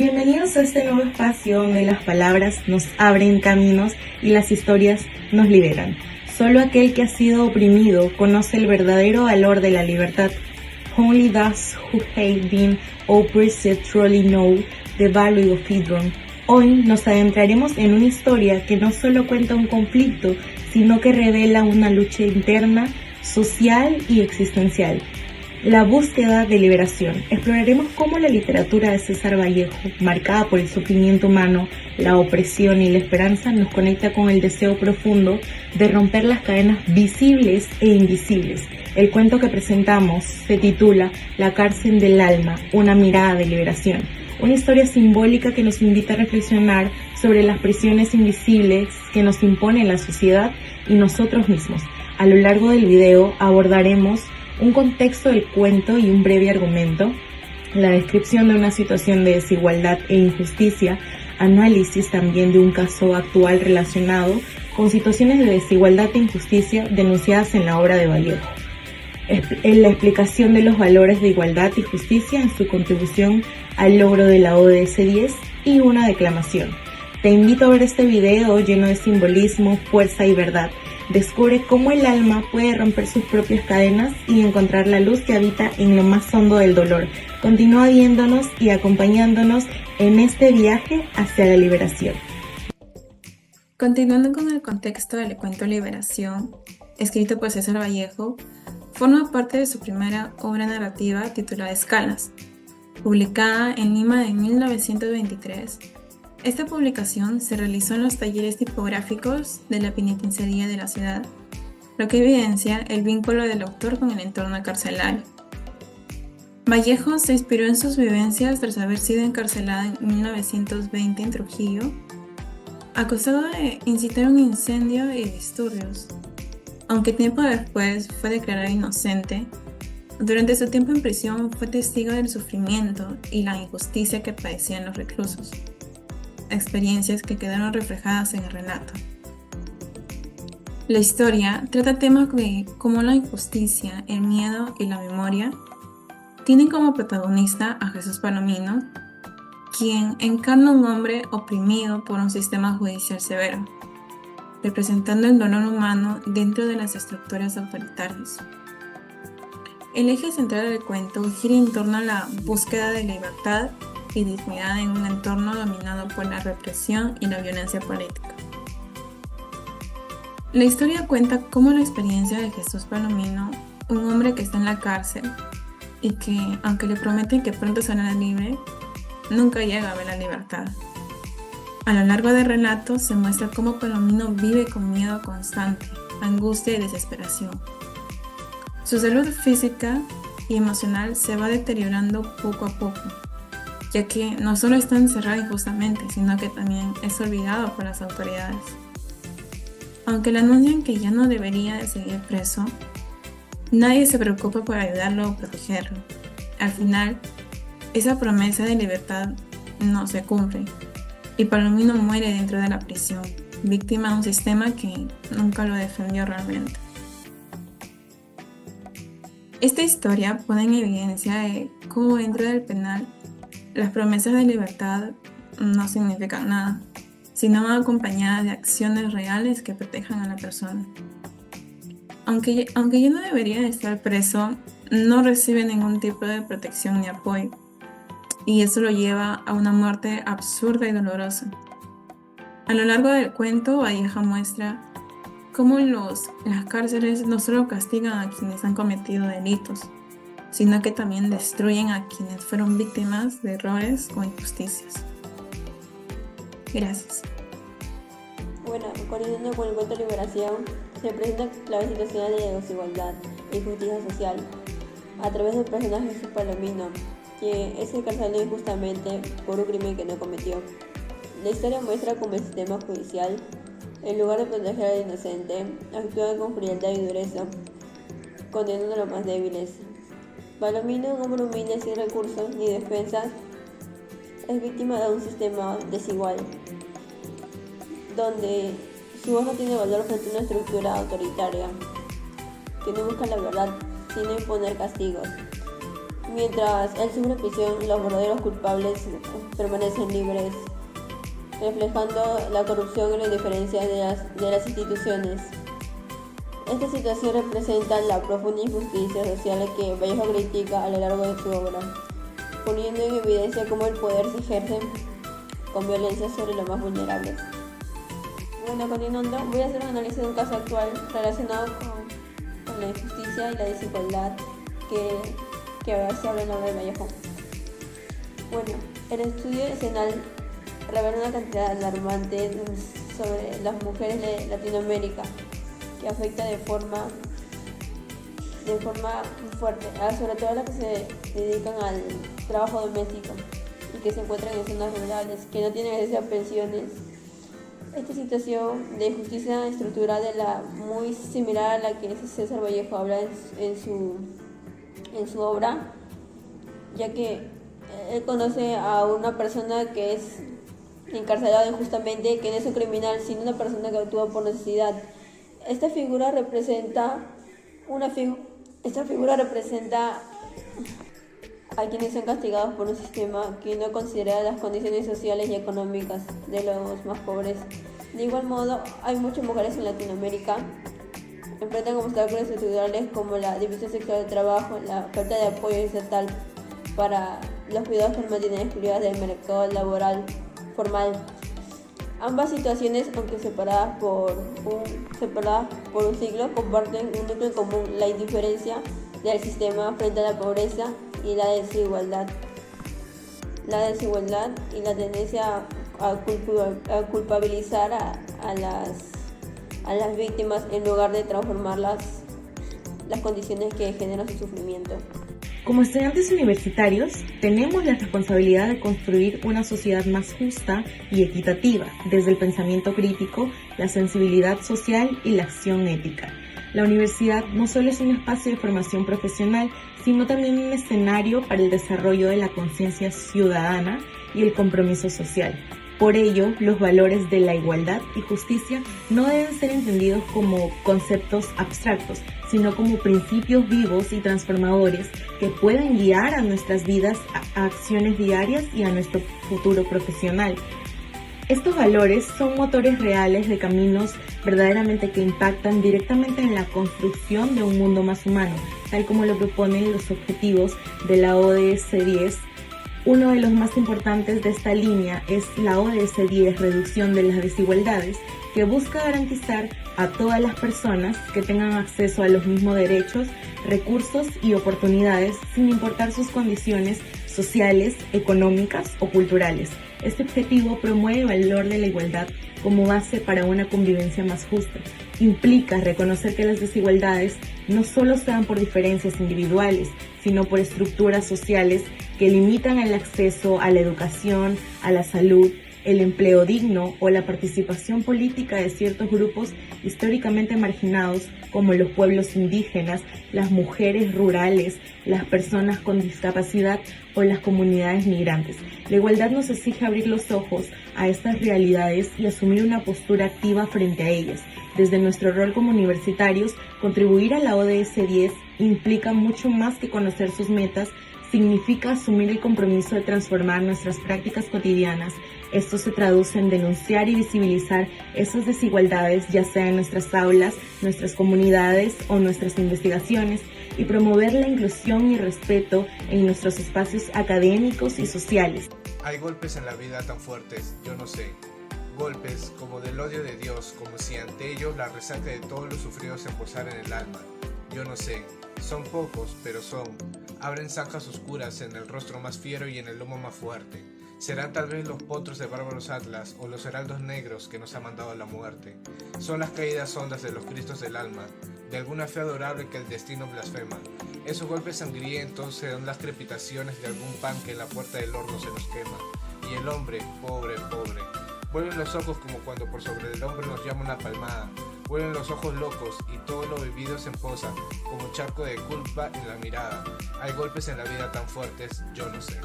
Bienvenidos a este nuevo espacio donde las palabras nos abren caminos y las historias nos liberan. Solo aquel que ha sido oprimido conoce el verdadero valor de la libertad. Only those who have been oppressed truly know the value of freedom. Hoy nos adentraremos en una historia que no solo cuenta un conflicto, sino que revela una lucha interna, social y existencial. La búsqueda de liberación. Exploraremos cómo la literatura de César Vallejo, marcada por el sufrimiento humano, la opresión y la esperanza, nos conecta con el deseo profundo de romper las cadenas visibles e invisibles. El cuento que presentamos se titula La cárcel del alma, una mirada de liberación. Una historia simbólica que nos invita a reflexionar sobre las prisiones invisibles que nos impone la sociedad y nosotros mismos. A lo largo del video abordaremos un contexto del cuento y un breve argumento, la descripción de una situación de desigualdad e injusticia, análisis también de un caso actual relacionado con situaciones de desigualdad e injusticia denunciadas en la obra de Vallejo, en la explicación de los valores de igualdad y justicia en su contribución al logro de la ODS 10 y una declamación. Te invito a ver este video lleno de simbolismo, fuerza y verdad. Descubre cómo el alma puede romper sus propias cadenas y encontrar la luz que habita en lo más hondo del dolor. Continúa viéndonos y acompañándonos en este viaje hacia la liberación. Continuando con el contexto del cuento Liberación, escrito por César Vallejo, forma parte de su primera obra narrativa titulada Escalas, publicada en Lima en 1923. Esta publicación se realizó en los talleres tipográficos de la penitenciaría de la ciudad, lo que evidencia el vínculo del autor con el entorno carcelario. Vallejo se inspiró en sus vivencias tras haber sido encarcelado en 1920 en Trujillo, acusado de incitar un incendio y disturbios. Aunque tiempo después fue declarado inocente, durante su tiempo en prisión fue testigo del sufrimiento y la injusticia que padecían los reclusos. Experiencias que quedaron reflejadas en el relato. La historia trata temas como la injusticia, el miedo y la memoria. Tienen como protagonista a Jesús Palomino, quien encarna a un hombre oprimido por un sistema judicial severo, representando el dolor humano dentro de las estructuras autoritarias. El eje central del cuento gira en torno a la búsqueda de libertad y dignidad en un entorno dominado por la represión y la violencia política. La historia cuenta cómo la experiencia de Jesús Palomino, un hombre que está en la cárcel y que, aunque le prometen que pronto saldrá libre, nunca llega a ver la libertad. A lo largo del relato se muestra cómo Palomino vive con miedo constante, angustia y desesperación. Su salud física y emocional se va deteriorando poco a poco, ya que no solo está encerrado injustamente, sino que también es olvidado por las autoridades. Aunque le anuncian que ya no debería de seguir preso, nadie se preocupa por ayudarlo o protegerlo. Al final, esa promesa de libertad no se cumple, y Palomino muere dentro de la prisión, víctima de un sistema que nunca lo defendió realmente. Esta historia pone en evidencia de cómo dentro del penal las promesas de libertad no significan nada, sino van acompañadas de acciones reales que protejan a la persona. Aunque ya no debería de estar preso, no recibe ningún tipo de protección ni apoyo, y eso lo lleva a una muerte absurda y dolorosa. A lo largo del cuento, Vallejo muestra cómo las cárceles no solo castigan a quienes han cometido delitos, sino que también destruyen a quienes fueron víctimas de errores o injusticias. Gracias. Bueno, continuando con el cuento Liberación, se presenta la situación de desigualdad e injusticia social a través del personaje Jesús Palomino, que es encarcelado injustamente por un crimen que no cometió. La historia muestra cómo el sistema judicial, en lugar de proteger al inocente, actúa con frialdad y dureza, condenando a los más débiles. Palomino, un hombre humilde sin recursos ni defensas, es víctima de un sistema desigual, donde su voz no tiene valor frente a una estructura autoritaria que no busca la verdad, sino imponer castigos. Mientras él sufre prisión, los verdaderos culpables permanecen libres, reflejando la corrupción y la indiferencia de las instituciones. Esta situación representa la profunda injusticia social que Vallejo critica a lo largo de su obra, poniendo en evidencia cómo el poder se ejerce con violencia sobre los más vulnerables. Bueno, continuando, voy a hacer un análisis de un caso actual relacionado con la injusticia y la desigualdad que se habla en la obra de Vallejo. Bueno, el estudio decenal revela una cantidad alarmante sobre las mujeres de Latinoamérica que afecta de forma fuerte, sobre todo a las que se dedican al trabajo doméstico y que se encuentran en zonas rurales, que no tienen acceso a pensiones. Esta situación de injusticia estructural muy similar a la que César Vallejo habla en su obra, ya que él conoce a una persona que es encarcelada injustamente, que no es un criminal, sino una persona que actúa por necesidad. Esta figura representa a quienes son castigados por un sistema que no considera las condiciones sociales y económicas de los más pobres. De igual modo, hay muchas mujeres en Latinoamérica que enfrentan obstáculos estructurales como la división sexual del trabajo, la falta de apoyo estatal para los cuidados que mantienen excluidas del mercado laboral formal. Ambas situaciones, aunque separadas por un siglo, comparten un núcleo en común: la indiferencia del sistema frente a la pobreza y la desigualdad. La desigualdad y la tendencia a culpabilizar a las víctimas en lugar de transformar las condiciones que generan su sufrimiento. Como estudiantes universitarios, tenemos la responsabilidad de construir una sociedad más justa y equitativa, desde el pensamiento crítico, la sensibilidad social y la acción ética. La universidad no solo es un espacio de formación profesional, sino también un escenario para el desarrollo de la conciencia ciudadana y el compromiso social. Por ello, los valores de la igualdad y justicia no deben ser entendidos como conceptos abstractos, sino como principios vivos y transformadores que pueden guiar a nuestras vidas, a acciones diarias y a nuestro futuro profesional. Estos valores son motores reales de caminos verdaderamente que impactan directamente en la construcción de un mundo más humano, tal como lo proponen los objetivos de la ODS 10. Uno de los más importantes de esta línea es la ODS 10, Reducción de las Desigualdades, que busca garantizar a todas las personas que tengan acceso a los mismos derechos, recursos y oportunidades sin importar sus condiciones sociales, económicas o culturales. Este objetivo promueve el valor de la igualdad como base para una convivencia más justa. Implica reconocer que las desigualdades no solo se dan por diferencias individuales, sino por estructuras sociales que limitan el acceso a la educación, a la salud, el empleo digno o la participación política de ciertos grupos históricamente marginados, como los pueblos indígenas, las mujeres rurales, las personas con discapacidad o las comunidades migrantes. La igualdad nos exige abrir los ojos a estas realidades y asumir una postura activa frente a ellas. Desde nuestro rol como universitarios, contribuir a la ODS 10 implica mucho más que conocer sus metas. Significa asumir el compromiso de transformar nuestras prácticas cotidianas. Esto se traduce en denunciar y visibilizar esas desigualdades, ya sea en nuestras aulas, nuestras comunidades o nuestras investigaciones, y promover la inclusión y respeto en nuestros espacios académicos y sociales. Hay golpes en la vida tan fuertes, yo no sé. Golpes como del odio de Dios, como si ante ellos la resaca de todos los sufridos se posara en el alma. Yo no sé. Son pocos, pero son. Abren zanjas oscuras en el rostro más fiero y en el lomo más fuerte. Serán tal vez los potros de bárbaros atlas o los heraldos negros que nos ha mandado a la muerte. Son las caídas hondas de los cristos del alma, de alguna fe adorable que el destino blasfema. Esos golpes sangrientos serán las crepitaciones de algún pan que en la puerta del horno se nos quema. Y el hombre, pobre, pobre. Vuelven los ojos como cuando por sobre el hombro nos llama una palmada. Vuelven los ojos locos y todo lo vivido se emposa como un charco de culpa en la mirada. Hay golpes en la vida tan fuertes, yo no sé.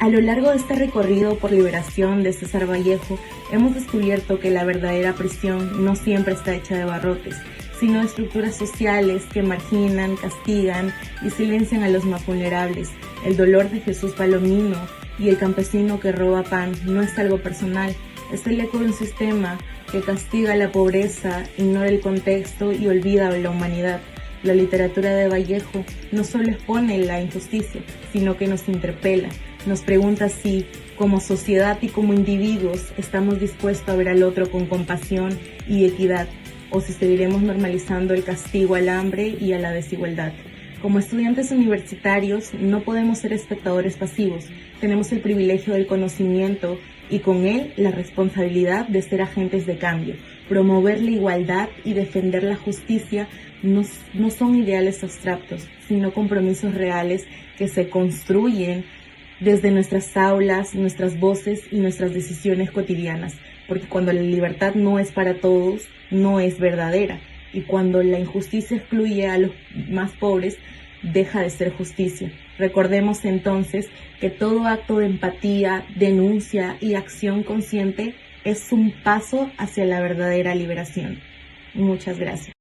A lo largo de este recorrido por liberación de César Vallejo, hemos descubierto que la verdadera prisión no siempre está hecha de barrotes, sino estructuras sociales que marginan, castigan y silencian a los más vulnerables. El dolor de Jesús Palomino y el campesino que roba pan no es algo personal, es el eco de un sistema que castiga la pobreza, ignora el contexto y olvida a la humanidad. La literatura de Vallejo no solo expone la injusticia, sino que nos interpela, nos pregunta si, como sociedad y como individuos, estamos dispuestos a ver al otro con compasión y equidad, o si seguiremos normalizando el castigo al hambre y a la desigualdad. Como estudiantes universitarios no podemos ser espectadores pasivos, tenemos el privilegio del conocimiento y con él la responsabilidad de ser agentes de cambio. Promover la igualdad y defender la justicia no son ideales abstractos, sino compromisos reales que se construyen desde nuestras aulas, nuestras voces y nuestras decisiones cotidianas, porque cuando la libertad no es para todos, no es verdadera, y cuando la injusticia excluye a los más pobres, deja de ser justicia. Recordemos entonces que todo acto de empatía, denuncia y acción consciente es un paso hacia la verdadera liberación. Muchas gracias.